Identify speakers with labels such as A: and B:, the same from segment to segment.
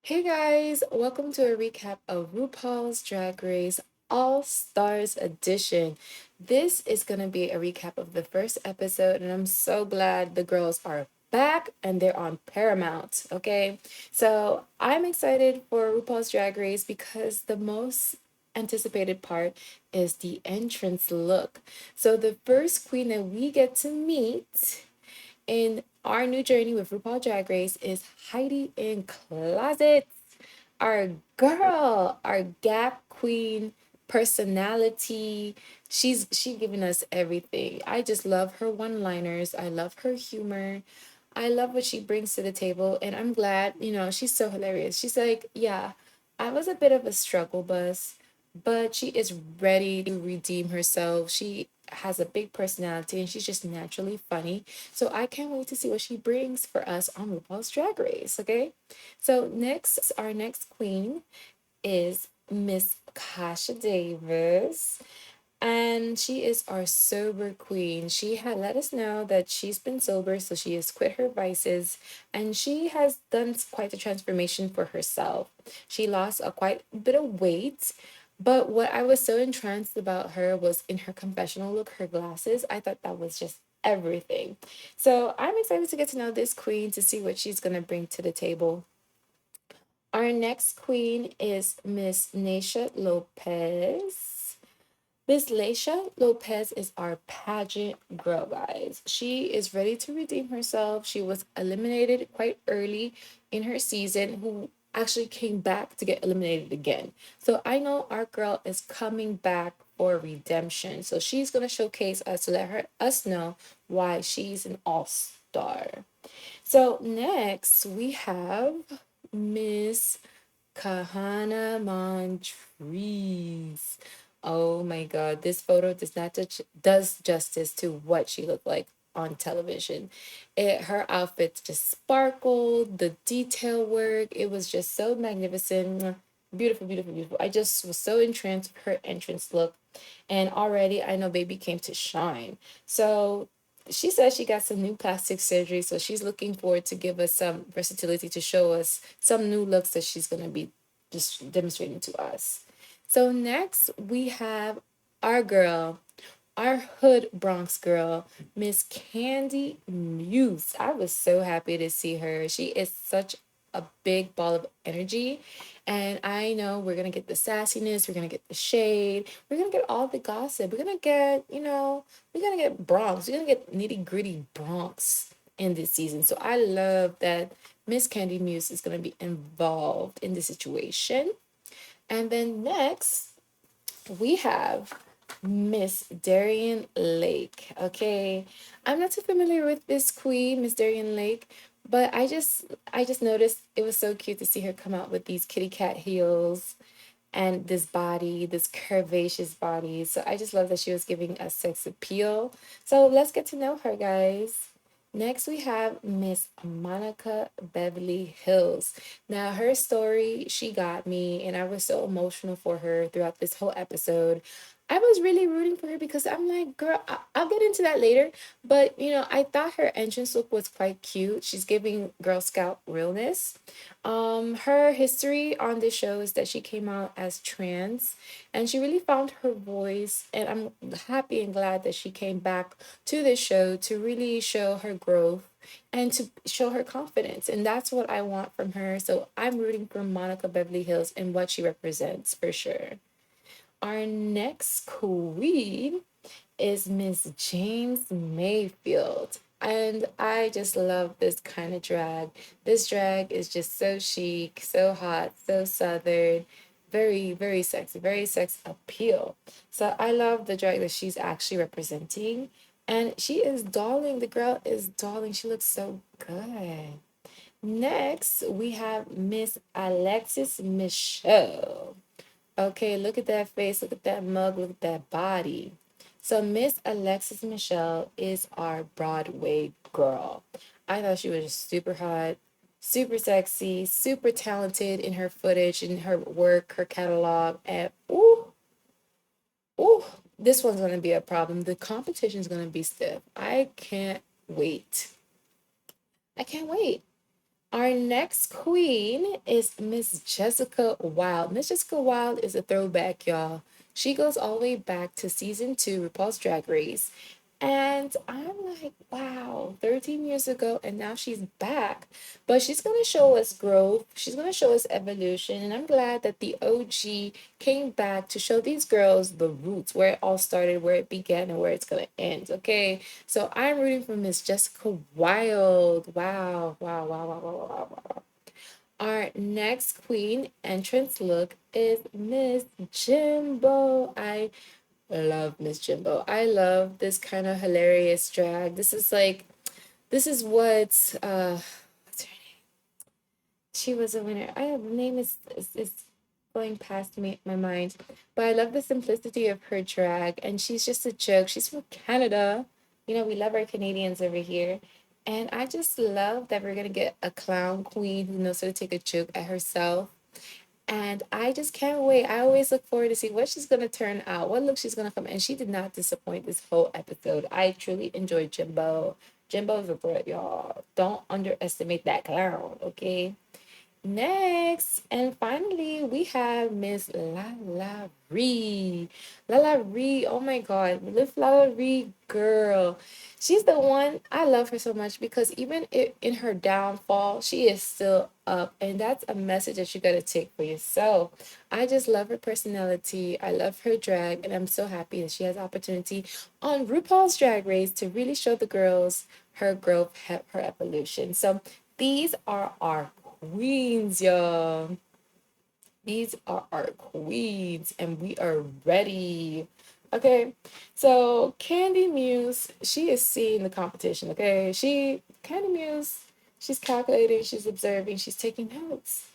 A: Hey guys, welcome to a recap of RuPaul's Drag Race All Stars Edition. This is going to be a recap of the first episode, and I'm so glad the girls are back and they're on Paramount. Okay, so I'm excited for RuPaul's Drag Race because the most anticipated part is the entrance look. So, the first queen that we get to meet in our new journey with RuPaul Drag Race is Heidi in Closet, our girl, our Gap Queen personality. She giving us everything. I just love her one-liners. I love her humor. I love what she brings to the table, and I'm glad, she's so hilarious. She's like, yeah, I was a bit of a struggle bus, but she is ready to redeem herself. She has a big personality and she's just naturally funny. So I can't wait to see what she brings for us on RuPaul's Drag Race, okay? So our next queen is Miss Kasha Davis. And she is our sober queen. She had let us know that she's been sober, so she has quit her vices, and she has done quite a transformation for herself. She lost a quite bit of weight, but what I was so entranced about her was in her confessional look, her glasses. I thought that was just everything. So I'm excited to get to know this queen to see what she's gonna bring to the table. Our next queen is Miss Naisha Lopez. Miss Leisha Lopez is our pageant girl, guys. She is ready to redeem herself. She was eliminated quite early in her season, who actually came back to get eliminated again. So I know our girl is coming back for redemption. So she's gonna showcase us to us know why she's an all-star. So next we have Miss Kahana Montrese. Oh my god, this photo does justice to what she looked like on television. Her outfits just sparkled, the detail work, it was just so magnificent. Beautiful, beautiful, beautiful. I just was so entranced with her entrance look. And already I know baby came to shine. So she says she got some new plastic surgery, so she's looking forward to give us some versatility to show us some new looks that she's going to be just demonstrating to us. So next we have our girl, our hood Bronx girl, Miss Candy Muse. I was so happy to see her. She is such a big ball of energy. And I know we're going to get the sassiness, we're going to get the shade, we're going to get all the gossip. We're going to get, we're going to get Bronx. We're going to get nitty gritty Bronx in this season. So I love that Miss Candy Muse is going to be involved in the situation. And then next, we have Miss Darian Lake. Okay, I'm not too familiar with this queen, Miss Darian Lake, but I just noticed it was so cute to see her come out with these kitty cat heels and this body, this curvaceous body. So I just love that she was giving us sex appeal. So let's get to know her, guys. Next, we have Miss Monica Beverly Hills. Now, her story, she got me, and I was so emotional for her throughout this whole episode. I was really rooting for her because I'm like, girl, I'll get into that later. But, I thought her entrance look was quite cute. She's giving Girl Scout realness. Her history on this show is that she came out as trans and she really found her voice. And I'm happy and glad that she came back to this show to really show her growth and to show her confidence. And that's what I want from her. So I'm rooting for Monica Beverly Hills and what she represents for sure. Our next queen is Miss James Mayfield. And I just love this kind of drag. This drag is just so chic, so hot, so southern, very, very sex appeal. So I love the drag that she's actually representing. And she is darling. The girl is darling. She looks so good. Next, we have Miss Alexis Michelle. Okay, look at that face, look at that mug, look at that body. So Miss Alexis Michelle is our Broadway girl. I thought she was just super hot, super sexy, super talented in her footage, in her work, her catalog, and ooh, this one's gonna be a problem. The competition's gonna be stiff. I can't wait. I can't wait. Our next queen is Miss Jessica Wilde. Miss Jessica Wilde is a throwback, y'all. She goes all the way back to season two, RuPaul's Drag Race. And I'm like, wow, 13 years ago, and now she's back. But she's going to show us growth. She's going to show us evolution. And I'm glad that the OG came back to show these girls the roots, where it all started, where it began, and where it's going to end. Okay. So I'm rooting for Miss Jessica Wilde. Wow, wow, wow, wow, wow, wow, wow. Our next queen entrance look is Miss Jimbo. I love Miss Jimbo. I love this kind of hilarious drag. This is what what's her name? She was a winner. I have the name is going past me my mind. But I love the simplicity of her drag, and she's just a joke. She's from Canada. You know, we love our Canadians over here. And I just love that we're gonna get a clown queen who knows how to take a joke at herself, and I just can't wait. I always look forward to see what she's gonna turn out, what look she's gonna come. And she did not disappoint this whole episode. I truly enjoyed Jimbo. Jimbo's a brit, y'all. Don't underestimate that clown, okay? Next, and finally, we have Miss Lala Ree. Lala Ree, oh my God, lift Lala Ree, girl. She's the one, I love her so much because even in her downfall, she is still up. And that's a message that you got to take for yourself. I just love her personality. I love her drag. And I'm so happy that she has opportunity on RuPaul's Drag Race to really show the girls her growth, her evolution. So these are our queens, y'all. These are our queens, and we are ready. Okay, so Candy Muse, she is seeing the competition. Okay, Candy Muse, she's calculating, she's observing, she's taking notes.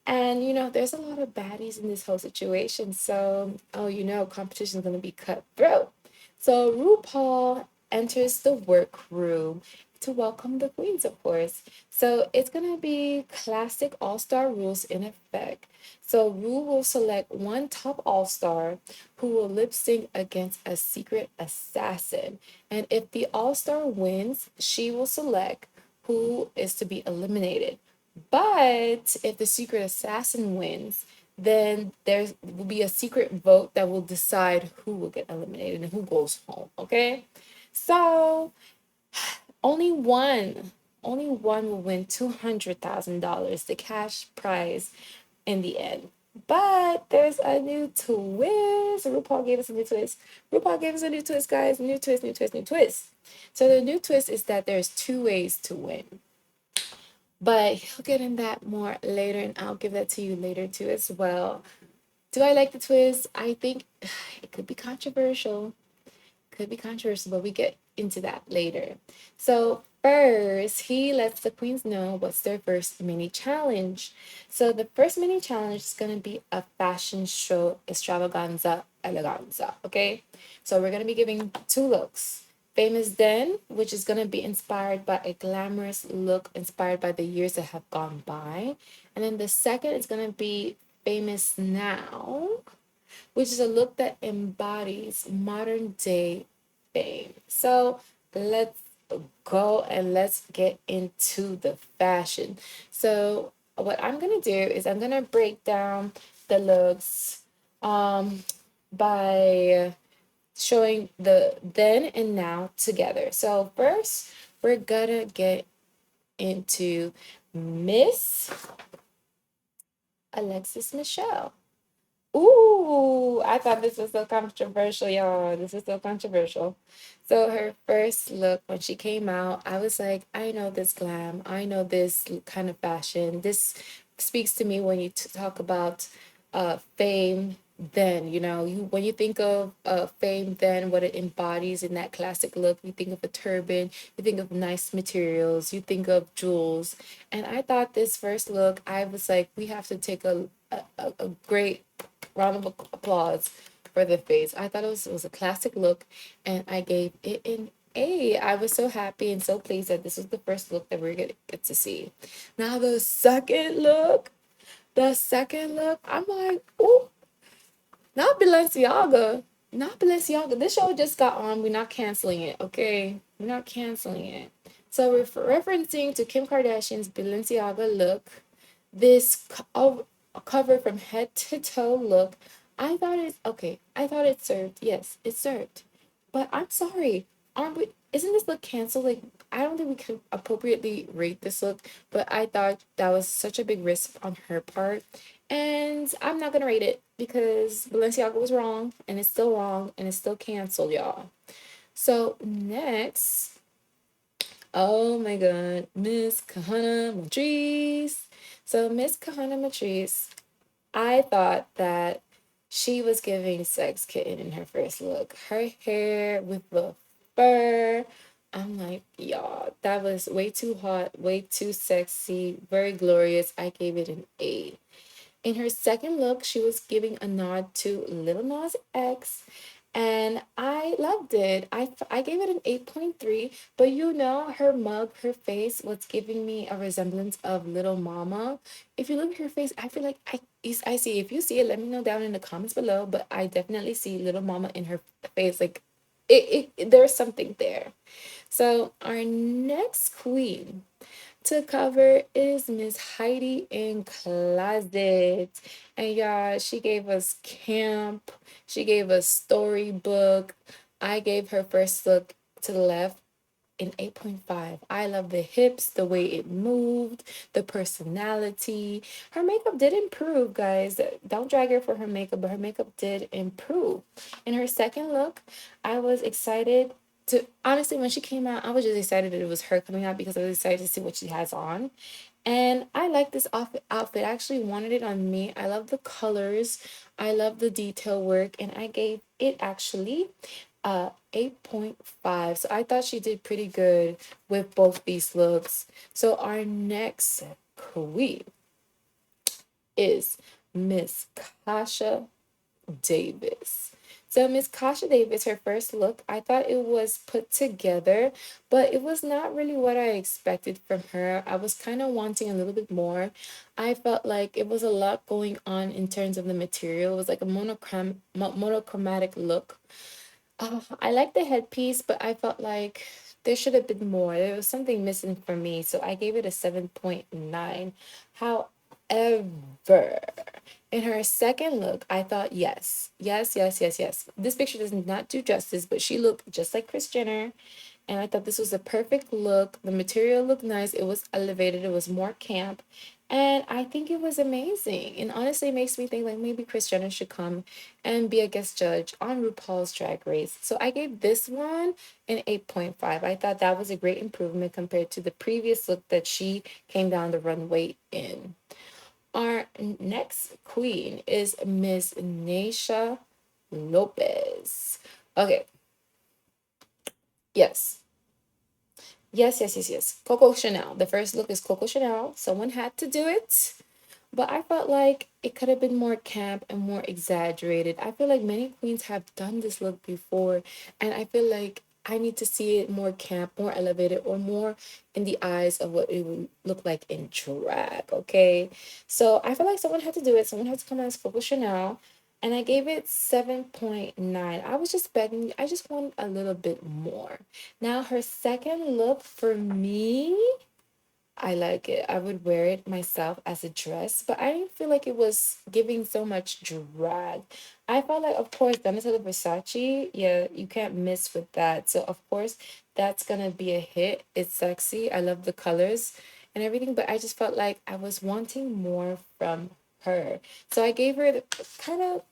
A: And you know, there's a lot of baddies in this whole situation. So, oh, you know, competition is going to be cutthroat. So, RuPaul enters the workroom to welcome the queens, of course. So, it's going to be classic all star rules in effect. So, Ru will select one top all star who will lip sync against a secret assassin. And if the all star wins, she will select who is to be eliminated. But if the secret assassin wins, then there will be a secret vote that will decide who will get eliminated and who goes home. Okay? So only one, only one will win $200,000, the cash prize in the end. But there's a new twist. RuPaul gave us a new twist. RuPaul gave us a new twist, guys. New twist, new twist, new twist. So the new twist is that there's two ways to win. But he'll get in that more later, and I'll give that to you later too as well. Do I like the twist? I think it could be controversial. Could be controversial, but we get into that later. So first, he lets the queens know what's their first mini challenge. So the first mini challenge is gonna be a fashion show extravaganza eleganza. Okay, so we're gonna be giving two looks. Famous Then, which is going to be inspired by a glamorous look inspired by the years that have gone by. And then the second is going to be Famous Now, which is a look that embodies modern day fame. So let's go and let's get into the fashion. So what I'm going to do is I'm going to break down the looks by showing the then and now together. So first, we're gonna get into Miss Alexis Michelle. Ooh, I thought this was so controversial, y'all. This is so controversial. So her first look when she came out, I was like, I know this glam. I know this kind of fashion. This speaks to me when you talk about fame. Then you know you when you think of fame, then what it embodies in that classic look. You think of a turban. You think of nice materials. You think of jewels. And I thought this first look, I was like, we have to take a great round of applause for the face. I thought it was a classic look, and I gave it an A. I was so happy and so pleased that this was the first look that we're gonna get to see. Now the second look, I'm like, ooh, not Balenciaga. Not Balenciaga. This show just got on. We're not canceling it, okay? We're not canceling it. So referencing to Kim Kardashian's Balenciaga look, this cover from head to toe look, I thought it okay. I thought it served. Yes, it served. But I'm sorry. Aren't we? Isn't this look canceled? Like, I don't think we could appropriately rate this look. But I thought that was such a big risk on her part, and I'm not gonna rate it because Balenciaga was wrong, and it's still wrong, and it's still canceled, y'all. So next, oh my God, Miss Kahana Matrice. So Miss Kahana Matrice, I thought that she was giving sex kitten in her first look. Her hair with the fur. I'm like, y'all, that was way too hot, way too sexy, very glorious. I gave it an 8. In her second look, she was giving a nod to Little Nas X, and I loved it. I gave it an 8.3, but you know, her mug, her face was giving me a resemblance of Little Mama. If you look at her face, I feel like I see. If you see it, let me know down in the comments below, but I definitely see Little Mama in her face. Like, there's something there. So, our next queen to cover is Miss Heidi in Closet. And y'all, she gave us camp, she gave us storybook. I gave her first look to the left an 8.5. I love the hips, the way it moved, the personality. Her makeup did improve, guys. Don't drag her for her makeup, but her makeup did improve. In her second look, I was excited to honestly when she came out, I was just excited that it was her coming out because I was excited to see what she has on. And I like this outfit. I actually wanted it on me. I love the colors. I love the detail work. And I gave it actually 8.5. So I thought she did pretty good with both these looks. So our next queen is Miss Kasha Davis. So Miss Kasha Davis, her first look, I thought it was put together, but it was not really what I expected from her. I was kind of wanting a little bit more. I felt like it was a lot going on in terms of the material. It was like a monochromatic look. I like the headpiece, but I felt like there should have been more. There was something missing for me, so I gave it a 7.9. However, in her second look, I thought, yes, yes, yes, yes, yes. This picture does not do justice, but she looked just like Kris Jenner. And I thought this was a perfect look. The material looked nice. It was elevated. It was more camp. And I think it was amazing. And honestly, it makes me think like maybe Kris Jenner should come and be a guest judge on RuPaul's Drag Race. So I gave this one an 8.5. I thought that was a great improvement compared to the previous look that she came down the runway in. Our next queen is Miss Naysha Lopez. Okay, yes. Yes, yes, yes, yes. Coco Chanel. The first look is Coco Chanel. Someone had to do it. But I felt like it could have been more camp and more exaggerated. I feel like many queens have done this look before, and I feel like I need to see it more camp, more elevated, or more in the eyes of what it would look like in drag, okay? So I feel like someone had to do it. Someone had to come out as Coco Chanel, and I gave it 7.9. I was just begging, I just want a little bit more. Now, her second look for me, I like it. I would wear it myself as a dress, but I didn't feel like it was giving so much drag. I felt like, of course, Donatella Versace, yeah, you can't miss with that. So, of course, that's gonna be a hit. It's sexy. I love the colors and everything, but I just felt like I was wanting more from her. So I gave her the kind of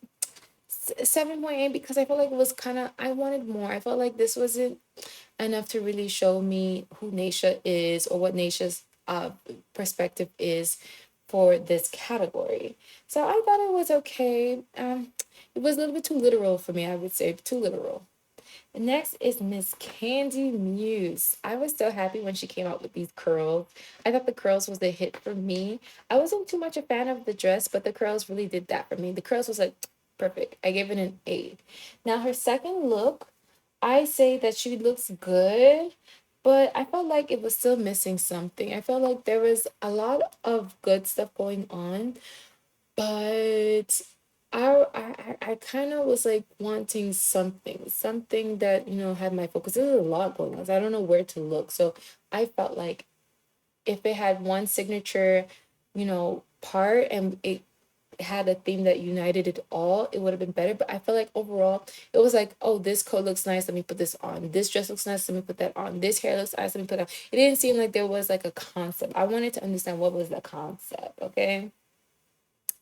A: 7.8 because I felt like it was kind of, I wanted more. I felt like this wasn't enough to really show me who Naysha is or what Naysha's perspective is for this category. So I thought it was okay. It was a little bit too literal for me, I would say, too literal. Next is Miss Candy Muse. I was so happy when she came out with these curls. I thought the curls was a hit for me. I wasn't too much a fan of the dress, but the curls really did that for me. The curls was like perfect. I gave it an 8. Now her second look, I say that she looks good, but I felt like it was still missing something. I felt like there was a lot of good stuff going on, but I kind of was like wanting something that had my focus. There's a lot going on. So I don't know where to look. So I felt like if it had one signature, part and it had a theme that united it all, it would have been better. But I feel like overall, it was like, oh, this coat looks nice. Let me put this on. This dress looks nice. Let me put that on. This hair looks nice. Let me put it on. It didn't seem like there was like a concept. I wanted to understand what was the concept. Okay.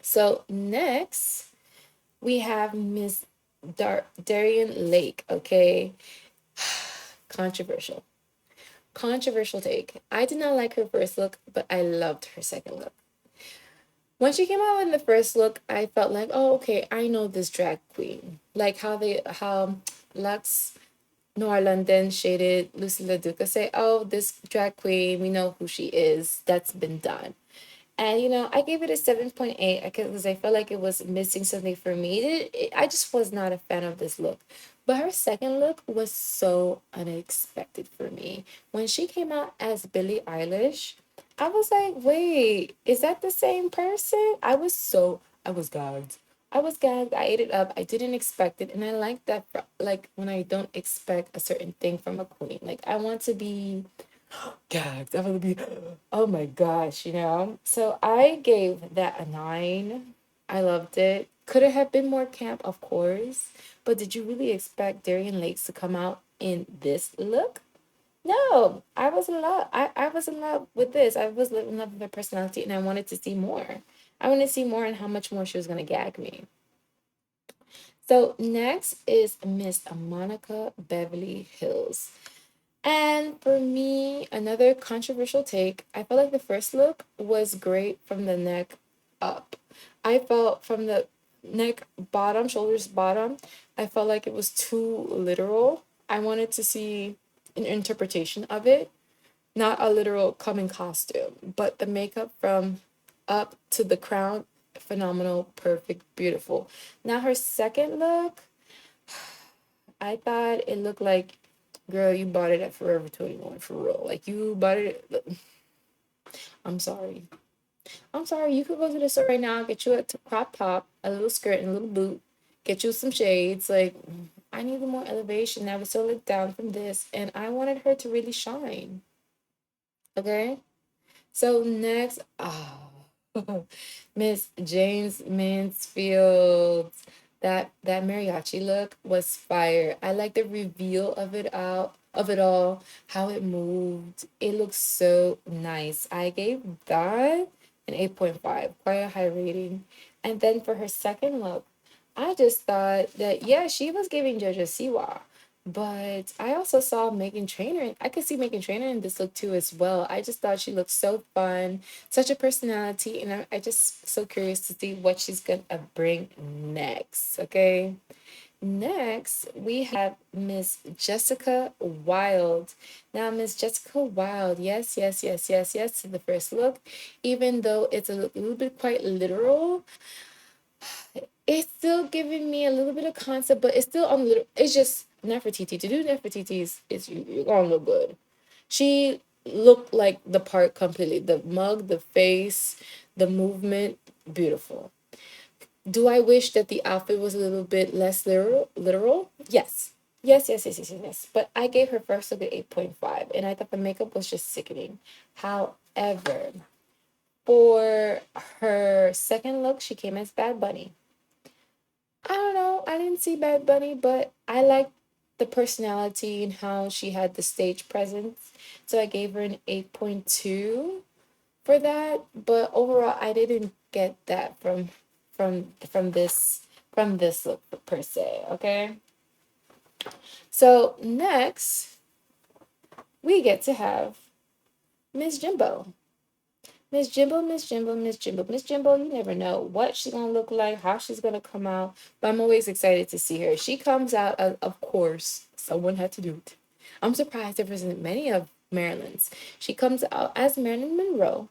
A: So next, we have Miss Darian Lake. Okay. Controversial. Controversial take. I did not like her first look, but I loved her second look. When she came out in the first look, I felt like, oh, okay, I know this drag queen. Like how Lux Noir London shaded Lucy LaDuca say, oh, this drag queen, we know who she is. That's been done. And I gave it a 7.8 because I felt like it was missing something for me. I just was not a fan of this look. But her second look was so unexpected for me. When she came out as Billie Eilish, I was like, wait, is that the same person? I was gagged. I was gagged. I ate it up. I didn't expect it. And I like that, like, when I don't expect a certain thing from a queen. Like, I want to be gagged. I'm gonna be, oh my gosh. So I gave that a 9. I loved it. Could it have been more camp? Of course. But did you really expect Darian Lakes to come out in this look? No, I was in love. I was in love with this. I was in love with her personality and I wanted to see more. I wanted to see more and how much more she was gonna gag me. So next is Miss Monica Beverly Hills. And for me, another controversial take, I felt like the first look was great from the neck up. I felt from the neck bottom, shoulders bottom, I felt like it was too literal. I wanted to see an interpretation of it, not a literal coming costume, but the makeup from up to the crown, phenomenal, perfect, beautiful. Now her second look, I thought it looked like, girl, you bought it at Forever 21 for real. Like you bought it. I'm sorry. I'm sorry. You could go to the store right now, get you a crop top, a little skirt, and a little boot, get you some shades. Like, I needed more elevation. I was so let down from this, and I wanted her to really shine. Okay? So next, Miss James Mansfield. That mariachi look was fire. I like the reveal of it all, how it moved. It looks so nice. I gave that an 8.5, quite a high rating. And then for her second look, I just thought that yeah, she was giving JoJo Siwa. But I also saw Megan Trainor. I could see Megan Trainor in this look too as well. I just thought she looked so fun, such a personality, and I just so curious to see what she's gonna bring next. Okay, next we have Miss Jessica Wilde. Now, Miss Jessica Wilde, yes, yes, yes, yes, yes to the first look, even though it's a little bit quite literal. It's still giving me a little bit of concept, but it's still on little. It's just Nefertiti. To do Nefertiti's, you're gonna look good. She looked like the part completely. The mug, the face, the movement, beautiful. Do I wish that the outfit was a little bit less literal? Yes. Yes, yes, yes, yes, yes, yes. But I gave her first look at 8.5, and I thought the makeup was just sickening. However, for her second look, she came as Bad Bunny. I don't know. I didn't see Bad Bunny, but I liked the personality and how she had the stage presence. So I gave her an 8.2 for that. But overall, I didn't get that from this look per se. Okay. So next, we get to have Miss Jimbo. Miss Jimbo, Miss Jimbo, Miss Jimbo, Miss Jimbo, you never know what she's gonna look like, how she's gonna come out, but I'm always excited to see her. She comes out, of course, someone had to do it. I'm surprised there wasn't many of Marilyn's. She comes out as Marilyn Monroe,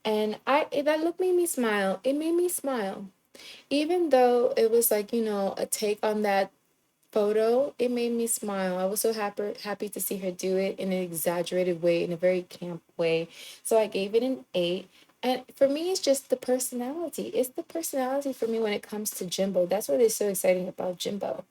A: and that look made me smile. It made me smile, even though it was like a take on that photo, it made me smile. I was so happy to see her do it in an exaggerated way, in a very camp way. So I gave it an 8. And for me, it's just the personality. It's the personality for me when it comes to Jimbo. That's what is so exciting about Jimbo.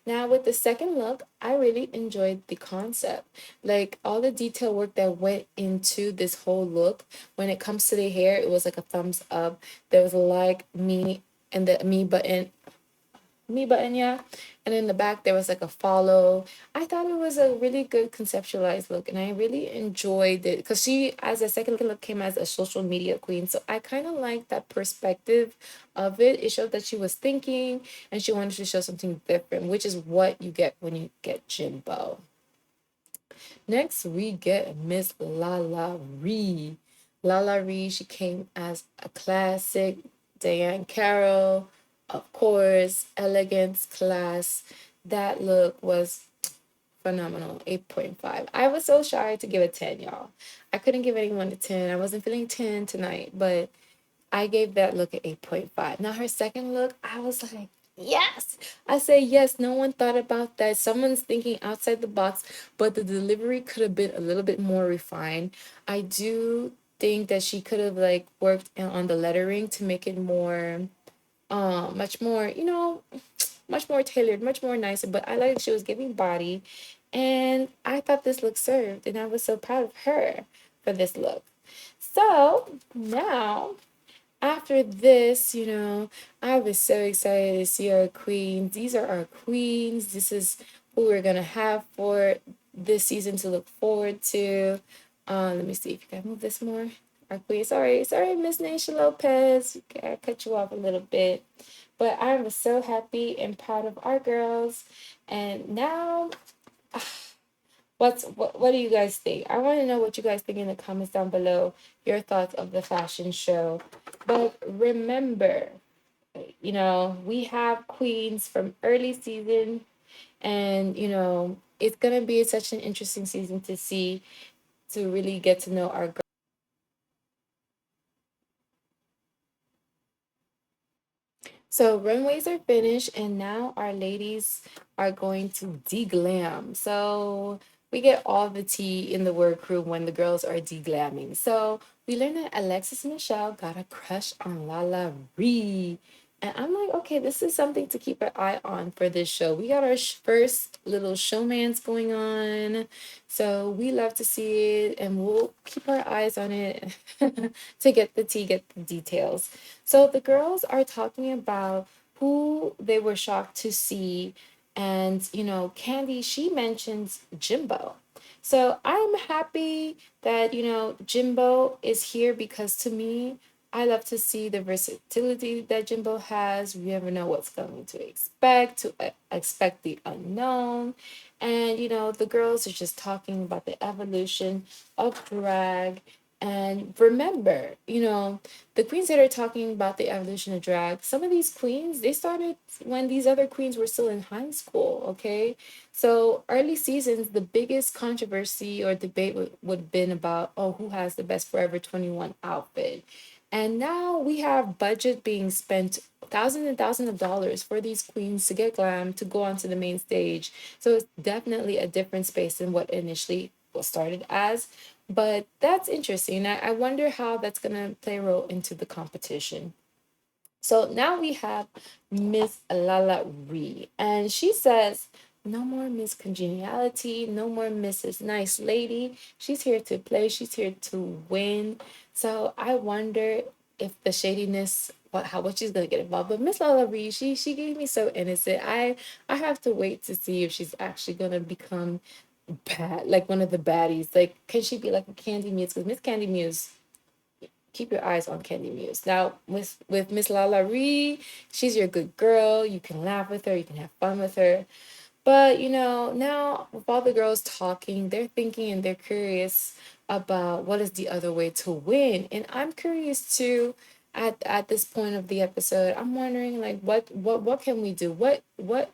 A: Now, with the second look, I really enjoyed the concept. Like all the detail work that went into this whole look. When it comes to the hair, it was like a thumbs up. There was a like me and the me button, yeah. And in the back, there was like a follow. I thought it was a really good conceptualized look, and I really enjoyed it because she, as a second look, came as a social media queen. So I kind of like that perspective of it. It showed that she was thinking and she wanted to show something different, which is what you get when you get Jimbo. Next, we get Miss Lala Ree. Lala Ree, she came as a classic Diane Carroll, of course, elegance, class. That look was phenomenal. 8.5. I was so shy to give a 10, y'all. I couldn't give anyone a 10. I wasn't feeling 10 tonight, but I gave that look an 8.5. Now her second look, I was like, yes. I say yes. No one thought about that. Someone's thinking outside the box, but the delivery could have been a little bit more refined. I do think that she could have like worked on the lettering to make it more much more, much more tailored, much more nicer. But I like she was giving body, and I thought this look served, and I was so proud of her for this look. So now after this, I was so excited to see our queens. These are our queens. This is who we're gonna have for this season to look forward to. Let me see if you can move this more. Our queen. Sorry, Miss Naisha Lopez. I cut you off a little bit. But I was so happy and proud of our girls. And now what do you guys think? I want to know what you guys think in the comments down below, your thoughts of the fashion show. But remember, we have queens from early season, and it's gonna be such an interesting season to see, to really get to know our girls. So runways are finished, and now our ladies are going to deglam. So we get all the tea in the workroom when the girls are deglamming. So we learned that Alexis Michelle got a crush on Lala Ree. And I'm like, okay, this is something to keep an eye on for this show. We got our first little showmance going on. So we love to see it, and we'll keep our eyes on it to get the tea, get the details. So the girls are talking about who they were shocked to see. And, Candy, she mentions Jimbo. So I'm happy that, Jimbo is here because to me, I love to see the versatility that Jimbo has. We never know what's going to expect, expect the unknown. And, the girls are just talking about the evolution of drag. And remember, the queens that are talking about the evolution of drag, some of these queens, they started when these other queens were still in high school, okay? So early seasons, the biggest controversy or debate would have been about, oh, who has the best Forever 21 outfit. And now we have budget being spent thousands and thousands of dollars for these queens to get glam, to go onto the main stage. So it's definitely a different space than what initially was started as. But that's interesting. I wonder how that's going to play a role into the competition. So now we have Miss Lala Ree, and she says, no more Miss Congeniality, no more Mrs. Nice Lady. She's here to play, she's here to win. So I wonder if the shadiness, what she's gonna get involved. But Miss Lala Ree, she gave me so innocent. I have to wait to see if she's actually gonna become bad, like one of the baddies. Like, can she be like a Candy Muse? Because Miss Candy Muse, keep your eyes on Candy Muse. Now, with Miss Lala Ree, she's your good girl. You can laugh with her, you can have fun with her. But now with all the girls talking, they're thinking and they're curious about what is the other way to win. And I'm curious too. At this point of the episode, I'm wondering like what can we do? What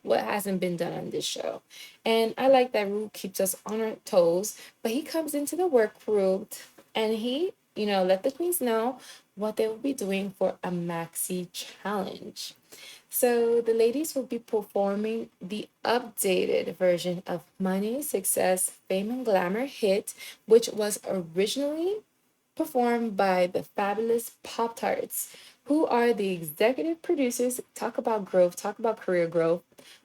A: hasn't been done on this show? And I like that Rue keeps us on our toes, but he comes into the workroom and he, let the queens know what they will be doing for a maxi challenge. So the ladies will be performing the updated version of Money, Success, Fame, and Glamour hit, which was originally performed by the fabulous Pop Tarts, who are the executive producers. Talk about growth, talk about career growth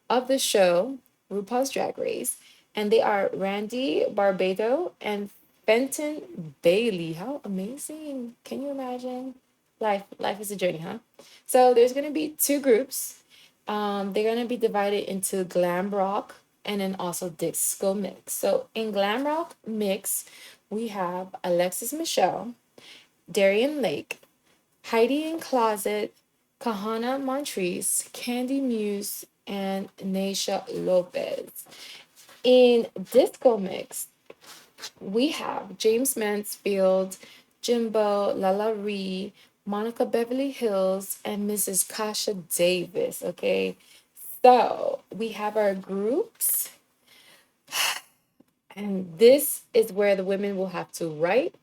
A: of the show, RuPaul's Drag Race. And they are Randy Barbado and Fenton Bailey. How amazing. Can you imagine? Life is a journey, huh? So there's gonna be two groups. They're gonna be divided into glam rock and then also disco mix. So in glam rock mix, we have Alexis Michelle, Darian Lake, Heidi in Closet, Kahana Montrese, Candy Muse, and Naisha Lopez. In disco mix, we have James Mansfield, Jimbo, Lala Ree, Monica Beverly Hills, and Mrs. Kasha Davis. Okay, so we have our groups, and this is where the women will have to write,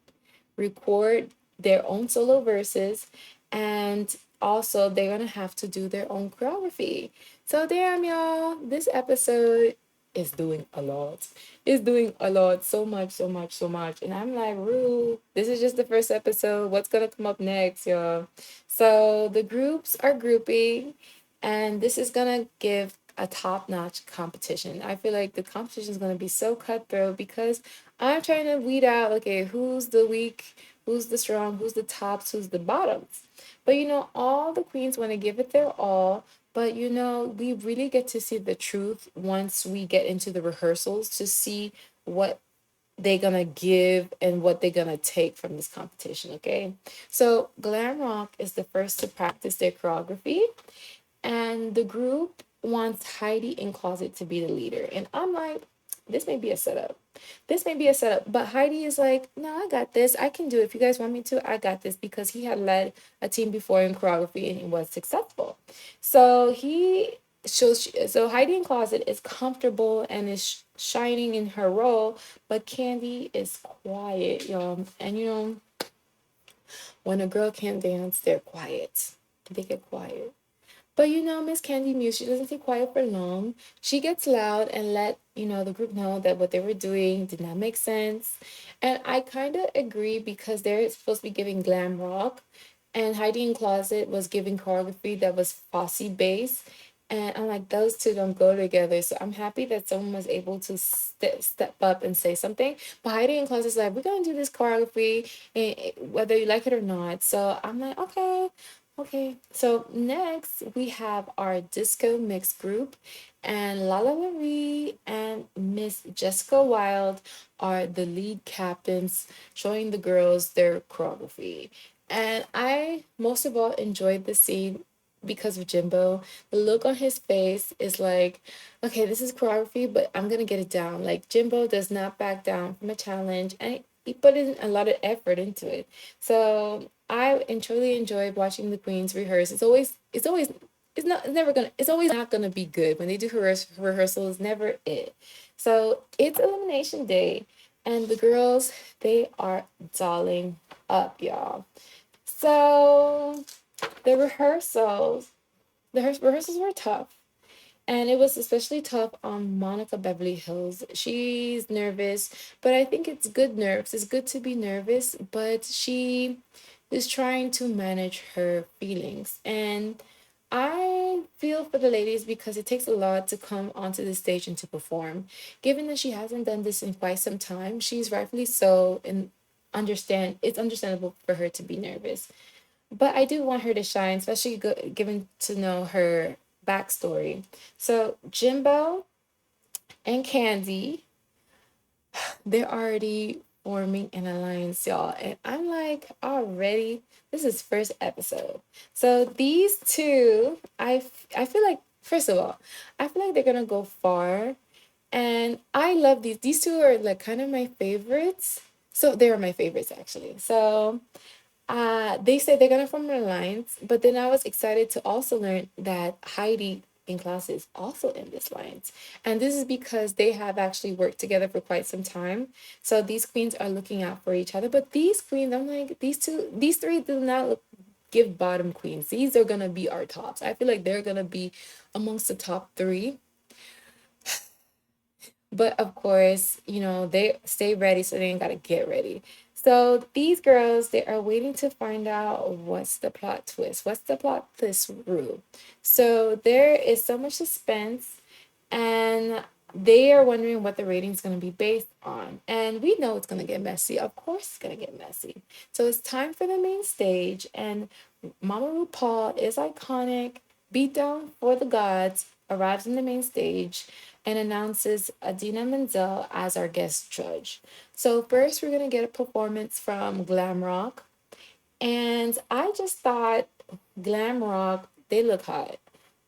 A: record their own solo verses, and also they're gonna have to do their own choreography. So damn y'all, this episode is doing a lot. It's doing a lot, so much, so much, so much. And I'm like, Rue, this is just the first episode. What's gonna come up next, y'all? So the groups are grouping, and this is gonna give a top-notch competition. I feel like the competition is gonna be so cutthroat because I'm trying to weed out, okay, who's the weak, who's the strong, who's the tops, who's the bottoms. But all the queens want to give it their all. But we really get to see the truth once we get into the rehearsals to see what they're gonna give and what they're gonna take from this competition, okay? So Glam Rock is the first to practice their choreography, and the group wants Heidi in Closet to be the leader. And I'm like, this may be a setup. This may be a setup. But Heidi is like, no, I got this. I can do it. If you guys want me to, I got this, because he had led a team before in choreography and he was successful. So so Heidi in Closet is comfortable and is shining in her role, but Candy is quiet, y'all. And when a girl can't dance, they're quiet. They get quiet. But Miss Candy Muse, she doesn't stay quiet for long. She gets loud and let, the group know that what they were doing did not make sense. And I kind of agree because they're supposed to be giving glam rock, and Heidi in Closet was giving choreography that was Fosse based. And I'm like, those two don't go together. So I'm happy that someone was able to step up and say something. But Heidi in Closet's like, we're going to do this choreography, whether you like it or not. So I'm like, okay. Okay, so next we have our disco mix group, and Lala Marie and Miss Jessica Wild are the lead captains, showing the girls their choreography. And I most of all enjoyed the scene because of Jimbo. The look on his face is like, okay, this is choreography, but I'm gonna get it down. Like Jimbo does not back down from a challenge, and he put in a lot of effort into it. So truly enjoyed watching the queens rehearse. It's always not gonna be good when they do rehearsal. Is never it. So it's elimination day, and the girls, they are dolling up, y'all. So the rehearsals, rehearsals were tough. And it was especially tough on Monica Beverly Hills. She's nervous, but I think it's good nerves. It's good to be nervous, but she is trying to manage her feelings. And I feel for the ladies because it takes a lot to come onto the stage and to perform. Given that she hasn't done this in quite some time, she's rightfully so, and it's understandable for her to be nervous. But I do want her to shine, especially given to know her backstory. So Jimbo and Candy, they're already forming an alliance, y'all. And I'm like, already, this is first episode. So these two, I feel like, first of all, I feel like they're gonna go far. And I love these. These two are like kind of my favorites. So they are my favorites actually. So they said they're gonna form an alliance, but then I was excited to also learn that Heidi in class is also in this alliance. And this is because they have actually worked together for quite some time. So these queens are looking out for each other. But these queens, I'm like, these three do not give bottom queens. These are gonna be our tops. I feel like they're gonna be amongst the top three. But of course, they stay ready, so they ain't gotta get ready. So these girls, they are waiting to find out what's the plot twist. What's the plot twist, Rue? So there is so much suspense, and they are wondering what the rating's going to be based on. And we know it's going to get messy. Of course, it's going to get messy. So it's time for the main stage, and Mama RuPaul is iconic. Beatdown for the Gods arrives in the main stage and announces Adina Menzel as our guest judge. So first, we're gonna get a performance from Glam Rock, and I just thought Glam Rock, they look hot.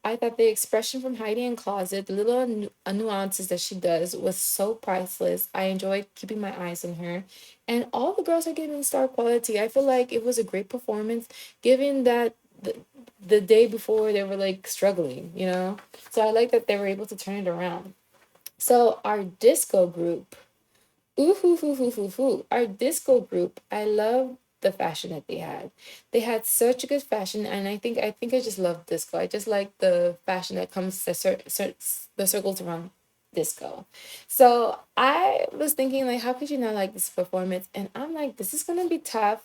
A: I thought the expression from Heidi in Closet, the little nuances that she does, was so priceless. I enjoyed keeping my eyes on her. And all the girls are giving star quality. I feel like it was a great performance, given that the day before they were like struggling, you know? So I like that they were able to turn it around. So our disco group, ooh, hoo, hoo, hoo, hoo, hoo. Our disco group, I love the fashion that they had. They had such a good fashion, and I think I just love disco. I just like the fashion that comes the circles around disco. So I was thinking like, how could you not like this performance? And I'm like, this is gonna be tough.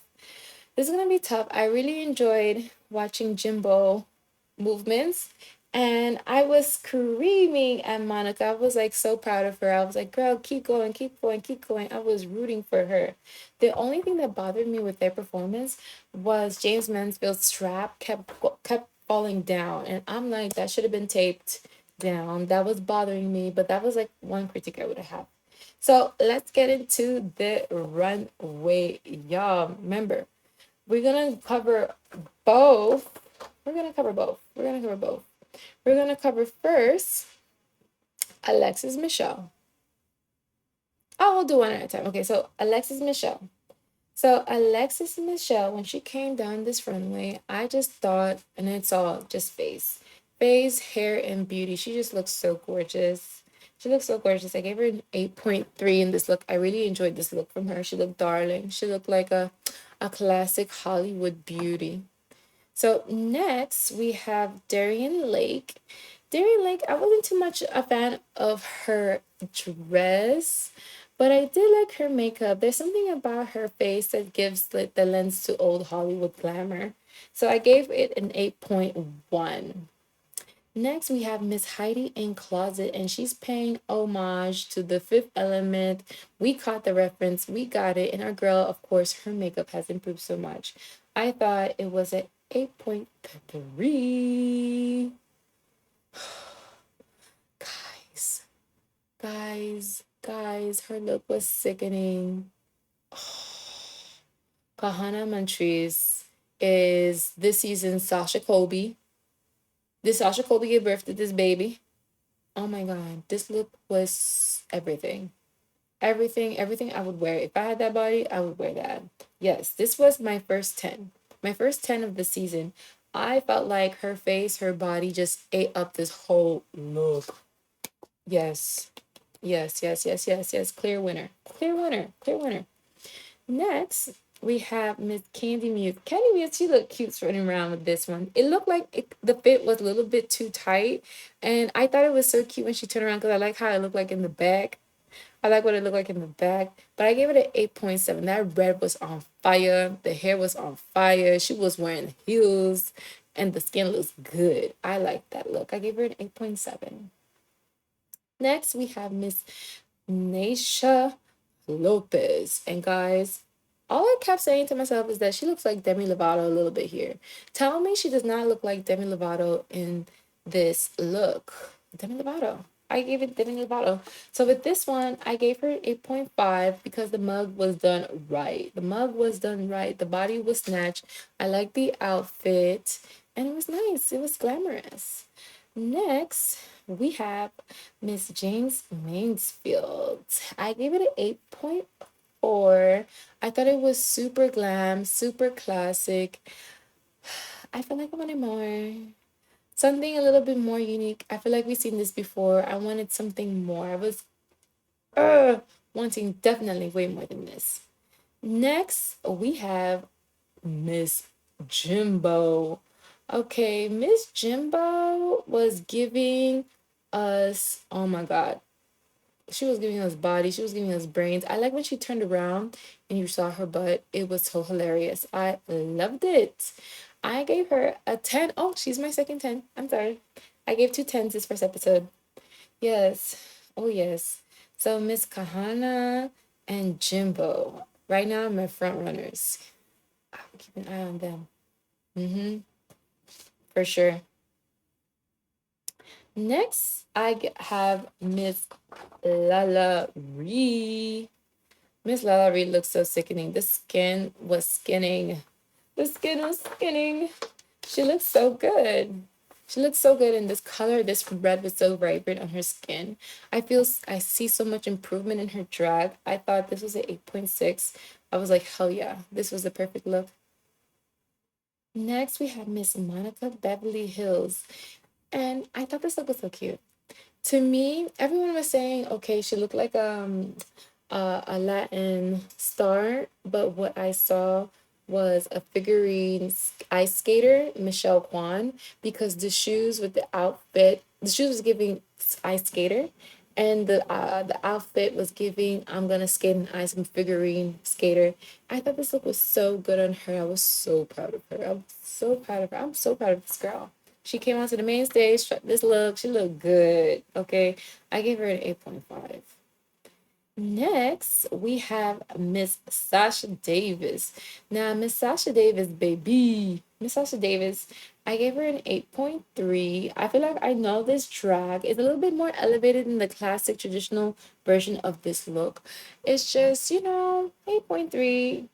A: This is gonna be tough. I really enjoyed watching Jimbo movements. And I was screaming at Monica. I was like so proud of her. I was like, girl, keep going, keep going, keep going. I was rooting for her. The only thing that bothered me with their performance was James Mansfield's strap kept falling down. And I'm like, that should have been taped down. That was bothering me, but that was like one critique I would have had. So let's get into the runway, y'all. Remember, we're gonna cover both. We're gonna cover both. We're gonna cover both. We're gonna cover first Alexis Michelle. Oh, we'll do one at a time. Okay, so Alexis Michelle. So Alexis Michelle, when she came down this runway, I just thought, and it's all just face, hair, and beauty. She just looks so gorgeous. She looks so gorgeous. I gave her an 8.3 in this look. I really enjoyed this look from her. She looked darling. She looked like a classic Hollywood beauty. So next we have Darian Lake. Darian Lake, I wasn't too much a fan of her dress, but I did like her makeup. There's something about her face that gives like the lens to old Hollywood glamour. So I gave it an 8.1. Next, we have Miss Heidi in Closet, and she's paying homage to the Fifth Element. We caught the reference, we got it, and our girl, of course, her makeup has improved so much. I thought it was an 8.3. Guys, guys, her look was sickening. Kahana Montrese is this season's Sasha Colby. Did Sasha Colby give birth to this baby? Oh my god, this look was everything. Everything I would wear. If I had that body, I would wear that. Yes, this was my first 10. My first 10 of the season. I felt like her face, her body just ate up this whole look. Yes. Yes. Clear winner. Clear winner. Clear winner. Next, we have Miss Candy Muse. Candy Muse, she looked cute running around with this one. It looked like the fit was a little bit too tight. And I thought it was so cute when she turned around because I like how it looked like in the back. I like what it looked like in the back. But I gave it an 8.7. That red was on fire. The hair was on fire. She was wearing heels. And the skin looks good. I like that look. I gave her an 8.7. Next, we have Miss Naisha Lopez. And guys, all I kept saying to myself is that she looks like Demi Lovato a little bit here. Tell me she does not look like Demi Lovato in this look. Demi Lovato. I gave it Demi Lovato. So with this one, I gave her 8.5 because the mug was done right. The mug was done right. The body was snatched. I liked the outfit. And it was nice. It was glamorous. Next, we have Miss James Mansfield. I gave it an 8.4. I thought it was super glam, super classic. I feel like I wanted more. Something a little bit more unique. I feel like we've seen this before. I wanted something more. I was wanting definitely way more than this. Next, we have Miss Jimbo. Okay, Miss Jimbo was giving us, oh my God, she was giving us body, she was giving us brains. I like when she turned around and you saw her butt. It was so hilarious. I loved it. I gave her a 10. Oh, she's my second 10. I'm sorry. I gave two tens this first episode. Yes. Oh, yes. So Miss Kahana and Jimbo. Right now, my front runners. I'll keep an eye on them. Mm-hmm. For sure. Next, have Miss Lala Ree. Miss Lala Ree looks so sickening. The skin was skinning. The skin was skinning. She looks so good. She looks so good in this color. This red was so vibrant on her skin. I see so much improvement in her drag. I thought this was an 8.6. I was like, hell yeah, this was the perfect look. Next, we have Miss Monica Beverly Hills. And I thought this look was so cute. To me, everyone was saying, okay, she looked like a Latin star, but what I saw was a figurine ice skater, Michelle Kwan, because the shoes with the outfit, the shoes was giving ice skater, and the outfit was giving I'm gonna skate in ice, I'm figurine skater. I thought this look was so good on her. I was so proud of her. I'm so proud of her. I'm so proud of this girl. She came onto the main stage, this look, she looked good. Okay. I gave her an 8.5. Next, we have Miss Sasha Davis. Now, Miss Sasha Davis, baby. Miss Sasha Davis, I gave her an 8.3. I feel like I know this drag is a little bit more elevated than the classic traditional version of this look. It's just, 8.3.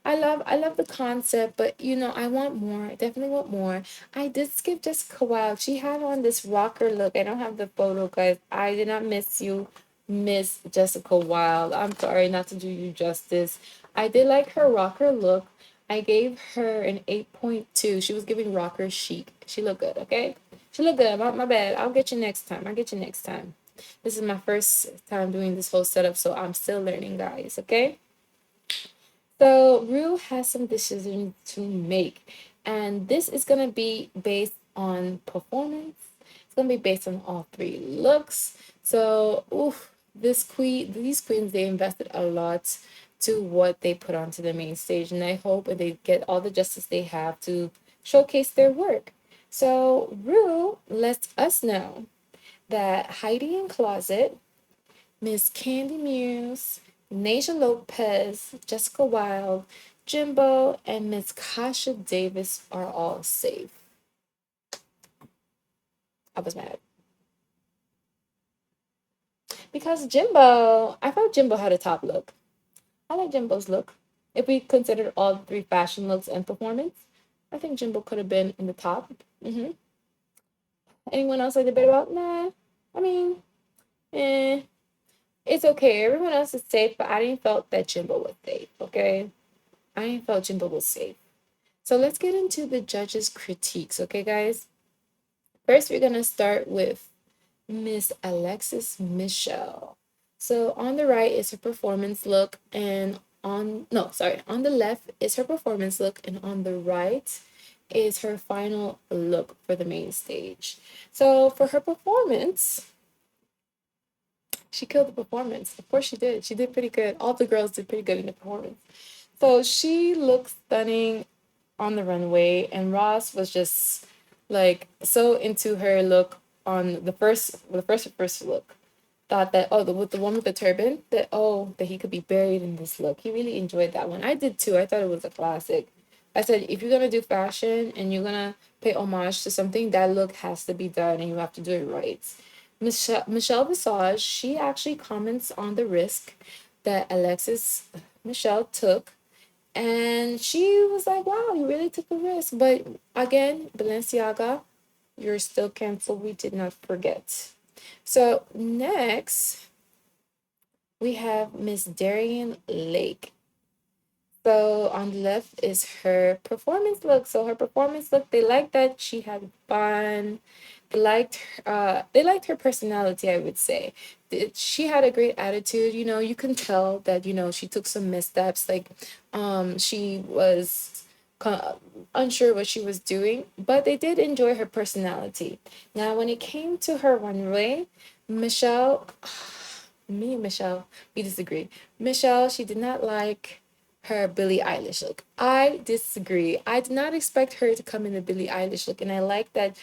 A: I love the concept, but I want more. I definitely want more. I did skip Jessica Wilde. She had on this rocker look. I don't have the photo, guys. I did not miss you, Miss Jessica Wilde. I'm sorry not to do you justice. I did like her rocker look. I gave her an 8.2. She was giving rocker chic. She looked good, okay? She looked good. My bad. I'll get you next time. I'll get you next time. This is my first time doing this whole setup, so I'm still learning, guys, okay? So Rue has some decisions to make, and this is gonna be based on performance. It's gonna be based on all three looks. So, oof, these queens, they invested a lot to what they put onto the main stage, and I hope that they get all the justice they have to showcase their work. So Rue lets us know that Heidi in Closet, Miss Candy Muse, Nasia Lopez, Jessica Wilde, Jimbo, and Miss Kasha Davis are all safe. I was mad. Because Jimbo, I felt Jimbo had a top look. I like Jimbo's look. If we considered all three fashion looks and performance, I think Jimbo could have been in the top. Anyone else I debate about? Nah. I mean, eh. It's okay. Everyone else is safe, but I didn't felt that Jimbo was safe, okay? I didn't felt Jimbo was safe. So let's get into the judges' critiques, okay, guys? First, we're gonna start with Miss Alexis Michelle. So on the right is her performance look, and on the left is her performance look, and on the right is her final look for the main stage. So for her performance, she killed the performance. Of course she did. She did pretty good. All the girls did pretty good in the performance. So she looks stunning on the runway, and Ross was just like so into her look on the first look. Thought that with the one with the turban that he could be buried in this look. He really enjoyed that one. I did too. I thought it was a classic. I said if you're gonna do fashion and you're gonna pay homage to something, that look has to be done and you have to do it right. Michelle Visage, she actually comments on the risk that Alexis Michelle took, and she was like, wow, you really took a risk. But again, Balenciaga, you're still canceled. We did not forget. So next, we have Miss Darian Lake. So on the left is her performance look. So her performance look, they liked that she had fun. They liked her personality, I would say. She had a great attitude. You can tell that she took some missteps. Like, she was unsure what she was doing, but they did enjoy her personality. Now, when it came to her runway, Michelle, Me and Michelle, we disagree. Michelle, she did not like her Billie Eilish look. I disagree. I did not expect her to come in the Billie Eilish look, and I like that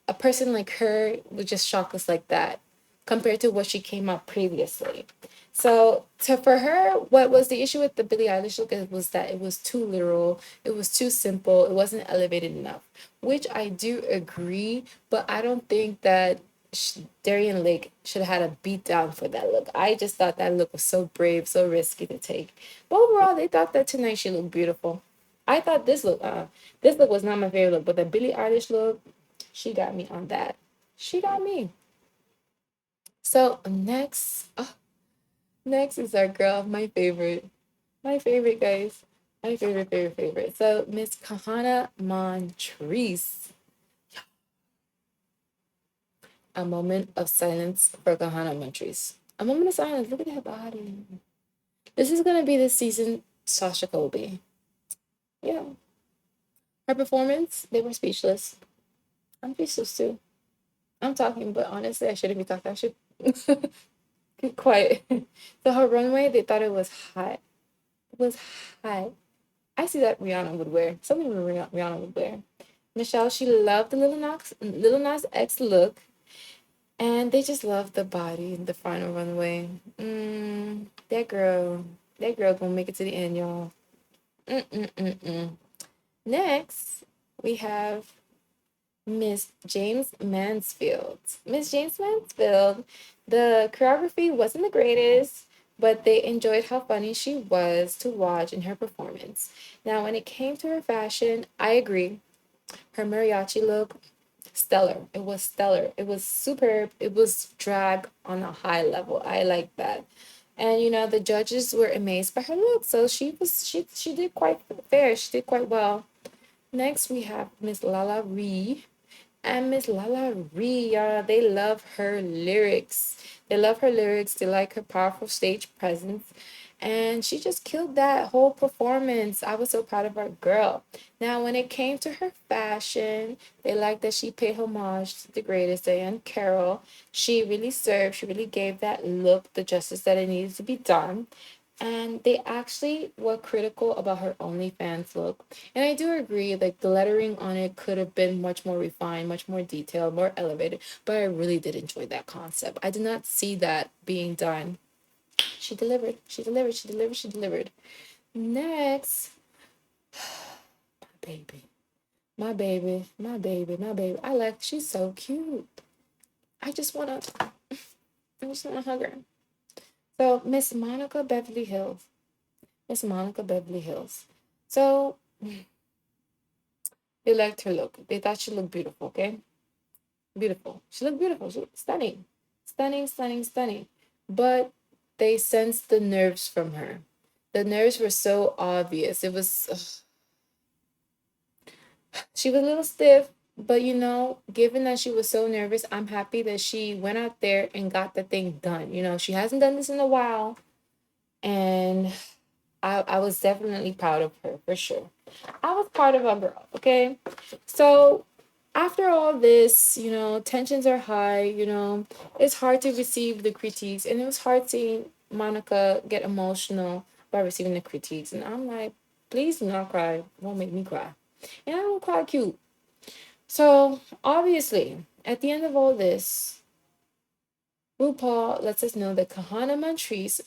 A: a person like her would just shock us like that compared to what she came out previously. So to for her, what was the issue with the Billie Eilish look was that it was too literal, it was too simple, it wasn't elevated enough, which I do agree, but I don't think that Darian Lake should have had a beat down for that look. I just thought that look was so brave, so risky to take. But overall, they thought that tonight she looked beautiful. I thought this look was not my favorite look, but the Billie Eilish look, she got me on that. She got me. So next is our girl, my favorite guys, my favorite. So Miss Kahana Montrese. A moment of silence for Kahana Montrese. A moment of silence. Look at that body. This is gonna be this season Sasha Colby. Yeah, her performance. They were speechless. I'm speechless too. I'm talking, but honestly, I shouldn't be talking. I should keep quiet. So her runway, they thought it was hot. It was hot. I see that Rihanna would wear. Something Rihanna would wear. Michelle, she loved the Little Nas X look, and they just loved the body in the final runway. That girl gonna make it to the end, y'all. Mm-mm-mm-mm. Next, we have Miss James Mansfield. Miss James Mansfield, the choreography wasn't the greatest, but they enjoyed how funny she was to watch in her performance. Now, when it came to her fashion, I agree. Her mariachi look, stellar. It was stellar. It was superb. It was drag on a high level. I like that. And the judges were amazed by her look. So she did quite fair. She did quite well. Next we have Miss Lala Ree. And Miss Lala Ree, y'all, they love her lyrics. They love her lyrics. They like her powerful stage presence. And she just killed that whole performance. I was so proud of our girl. Now, when it came to her fashion, they liked that she paid homage to the greatest, Diane Carroll. She really served. She really gave that look the justice that it needed to be done. And they actually were critical about her OnlyFans look. And I do agree, like the lettering on it could have been much more refined, much more detailed, more elevated. But I really did enjoy that concept. I did not see that being done. She delivered. She delivered. She delivered. She delivered. Next, my baby. My baby. My baby. My baby. She's so cute. I just wanna hug her. So Miss Monica Beverly Hills. Miss Monica Beverly Hills. So they liked her look. They thought she looked beautiful, okay? Beautiful. She looked beautiful. She looked stunning. Stunning, stunning, stunning. But they sensed the nerves from her. The nerves were so obvious. It was, she was a little stiff, but given that she was so nervous, I'm happy that she went out there and got the thing done. She hasn't done this in a while, and I was definitely proud of her for sure. I was proud of a girl, okay? So after all this, tensions are high, it's hard to receive the critiques, and it was hard seeing Monica get emotional by receiving the critiques. And I'm like, please do not cry. It won't make me cry. And I don't cry cute. So obviously, at the end of all this, RuPaul lets us know that Kahana Montrese,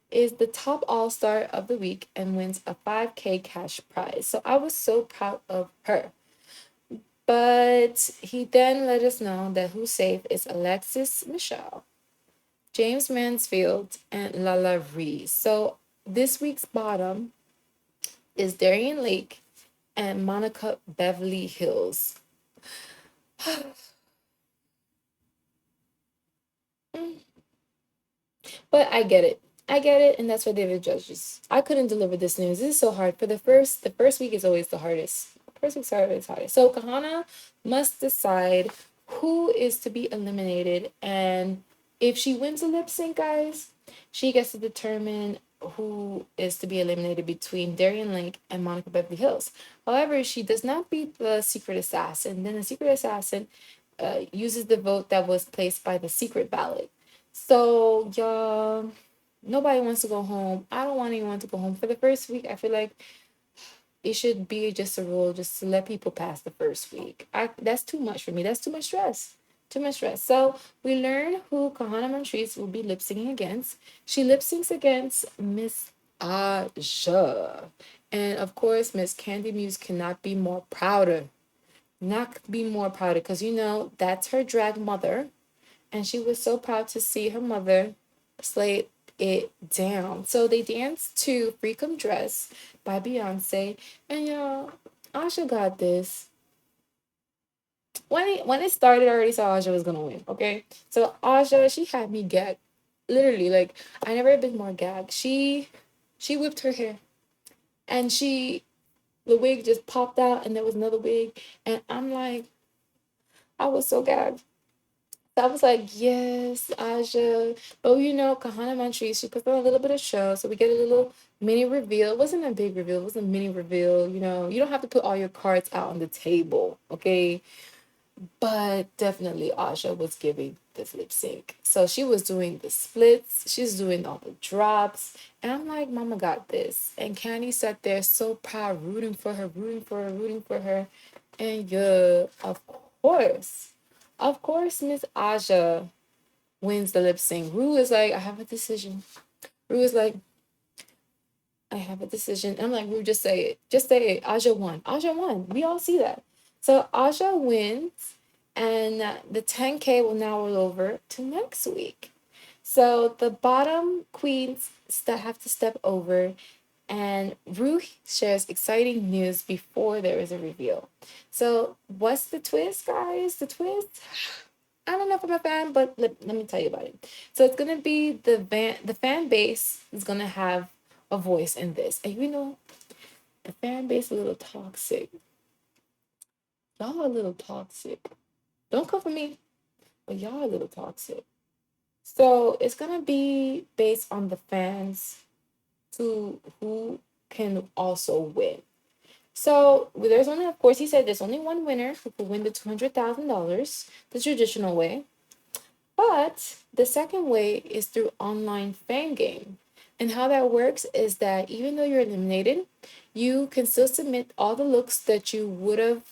A: is the top all-star of the week and wins a 5K cash prize. So I was so proud of her. But he then let us know that who's safe is Alexis Michelle, James Mansfield, and Lala Reese. So this week's bottom is Darian Lake and Monica Beverly Hills. But I get it. I get it, and that's why they're the judges. I couldn't deliver this news. This is so hard. For the first week is always the hardest. First week's always hardest. So Kahana must decide who is to be eliminated, and if she wins a lip sync, guys, she gets to determine who is to be eliminated between Darian Lake and Monica Beverly Hills. However, if she does not beat the secret assassin, then the secret assassin uses the vote that was placed by the secret ballot. So, y'all, nobody wants to go home. I don't want anyone to go home. For the first week, I feel like it should be just a rule just to let people pass the first week. That's too much for me. That's too much stress. Too much stress. So we learn who Kahana Montrese will be lip syncing against. She lip syncs against Miss Aja. And of course, Miss Candy Muse cannot be more prouder. Not be more prouder because you know that's her drag mother. And she was so proud to see her mother slay it down. So they danced to Freakum Dress by Beyonce. And y'all, Asha got this. When it started, I already saw Asha was gonna win. Okay, so Asha, she had me gagged, literally. Like I never been more gagged. She whipped her hair, and the wig just popped out, and there was another wig, and I'm like, I was so gagged. So I was like, yes, Aja. But you know, Kahana Montrese, she puts on a little bit of show. So we get a little mini reveal. It wasn't a big reveal, it was a mini reveal. You know, you don't have to put all your cards out on the table, okay? But definitely Aja was giving this lip sync. So she was doing the splits, she's doing all the drops. And I'm like, Mama got this. And Candy sat there so proud, rooting for her, rooting for her, rooting for her. And yeah, course, of course, Miss Aja wins the lip sync. Rue is like, I have a decision. Rue is like, I have a decision. And I'm like, Rue, just say it. Just say it. Aja won. Aja won. We all see that. So Aja wins, and the 10K will now roll over to next week. So the bottom queens have to step over, and Rue shares exciting news before there is a reveal. So what's the twist, guys? The twist? I don't know if I'm a fan, but let me tell you about it. So it's gonna be the fan base is gonna have a voice in this, and you know the fan base is a little toxic. Y'all are a little toxic. Don't come for me, but y'all are a little toxic. So it's gonna be based on the fans to who can also win. So there's only, of course, he said there's only one winner who will win the $200,000 the traditional way. But the second way is through online fan game. And how that works is that even though you're eliminated, you can still submit all the looks that you would have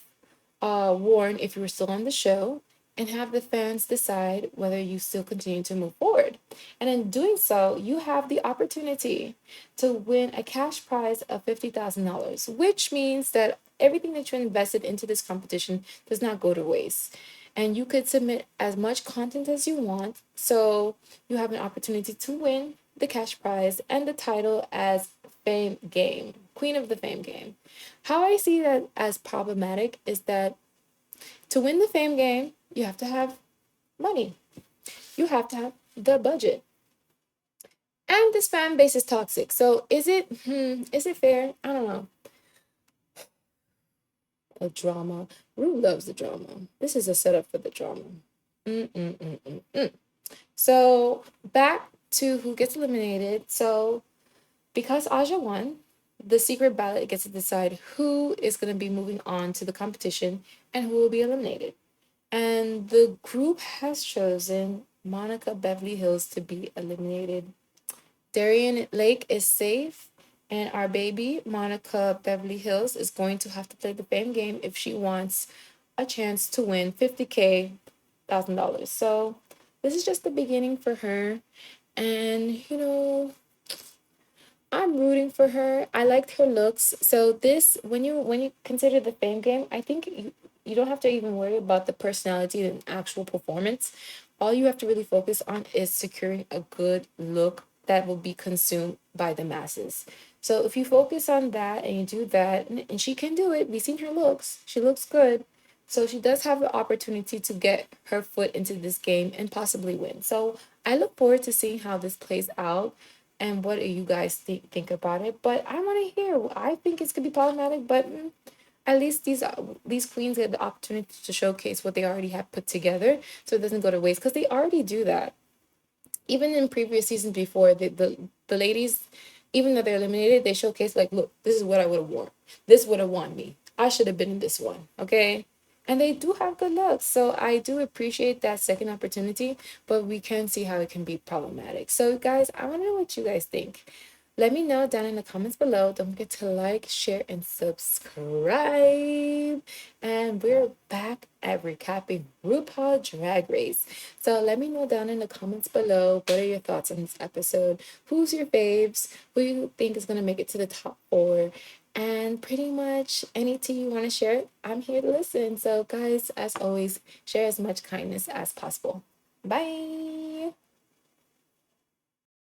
A: worn if you were still on the show and have the fans decide whether you still continue to move forward. And in doing so, you have the opportunity to win a cash prize of $50,000, which means that everything that you invested into this competition does not go to waste. And you could submit as much content as you want, so you have an opportunity to win the cash prize and the title as Fame Game, Queen of the Fame Game. How I see that as problematic is that to win the Fame Game, you have to have money. You have to have the budget. And this fan base is toxic. So is it fair? I don't know. A drama. Rue loves the drama. This is a setup for the drama. Mm-mm-mm-mm-mm. So back to who gets eliminated. So because Aja won, the secret ballot gets to decide who is going to be moving on to the competition and who will be eliminated. And the group has chosen Monica Beverly Hills to be eliminated. Darian Lake is safe, and our baby, Monica Beverly Hills, is going to have to play the fame game if she wants a chance to win $50,000. So this is just the beginning for her. And you know, I'm rooting for her. I liked her looks. So this, when you consider the fame game, I think you don't have to even worry about the personality and actual performance. All you have to really focus on is securing a good look that will be consumed by the masses. So if you focus on that and you do that, and she can do it, we've seen her looks. She looks good. So she does have the opportunity to get her foot into this game and possibly win. So I look forward to seeing how this plays out and what do you guys think about it. But I want to hear. I think it's gonna be problematic, but at least these queens get the opportunity to showcase what they already have put together, so it doesn't go to waste. Because they already do that. Even in previous seasons before, the ladies, even though they're eliminated, they showcase like, look, this is what I would have worn. This would have won me. I should have been in this one. Okay. And they do have good looks. So I do appreciate that second opportunity, but we can see how it can be problematic. So, guys, I want to know what you guys think. Let me know down in the comments below. Don't forget to like, share, and subscribe. And we're back at recapping RuPaul Drag Race. So let me know down in the comments below, what are your thoughts on this episode? Who's your faves? Who you think is going to make it to the top four? And pretty much any tea you want to share, I'm here to listen. So, guys, as always, share as much kindness as possible. Bye.